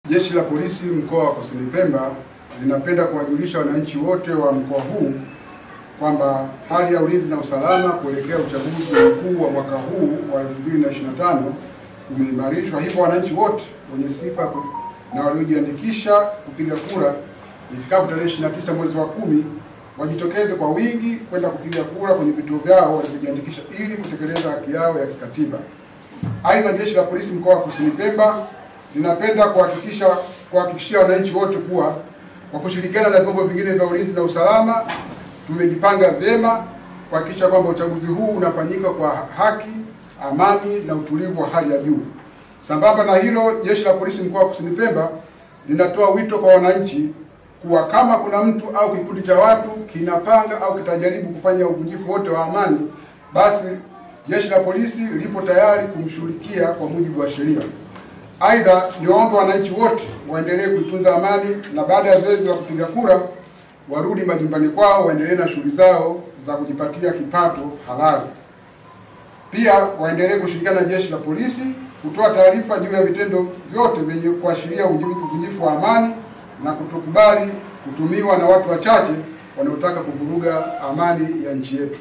Jeshi la Polisi mkoa wa Kusini Pemba linapenda kuwajulisha wananchi wote wa mkoa huu kwamba hali ya ulinzi na usalama kuelekea uchaguzi mkuu wa mwaka huu wa 2025 umeimarishwa. Hivyo wananchi wote wenye sifa na waliojiandikisha kupiga kura ifikapo tarehe 29 mwezi wa 10 wajitokeze kwa wingi kwenda kupiga kura kwenye vituo vyao walivyojiandikisha ili kutekeleza haki yao ya kikatiba. Aidha, Jeshi la Polisi mkoa wa Kusini Pemba linapenda kuhakikishia wananchi wote kuwa kwa kushirikiana na vyombo vingine vya ulinzi na usalama tumejipanga vyema kuhakikisha kwamba uchaguzi huu unafanyika kwa haki, amani na utulivu wa hali ya juu. Sambamba na hilo, Jeshi la Polisi mkoa wa Kusini Pemba linatoa wito kwa wananchi kuwa kama kuna mtu au kikundi cha watu kinapanga au kitajaribu kufanya uvunjifu wote wa amani, basi Jeshi la Polisi lipo tayari kumshughulikia kwa mujibu wa sheria. Aidha, niwaombe wananchi wote waendelee kuitunza amani na baada ya zoezi la kupiga kura warudi majumbani kwao waendelee na shughuli zao za kujipatia kipato halali. Pia waendelee kushirikiana na Jeshi la Polisi kutoa taarifa juu ya vitendo vyote vyenye kuashiria uvunjifu wa amani na kutokubali kutumiwa na watu wachache wanaotaka kuvuruga amani ya nchi yetu.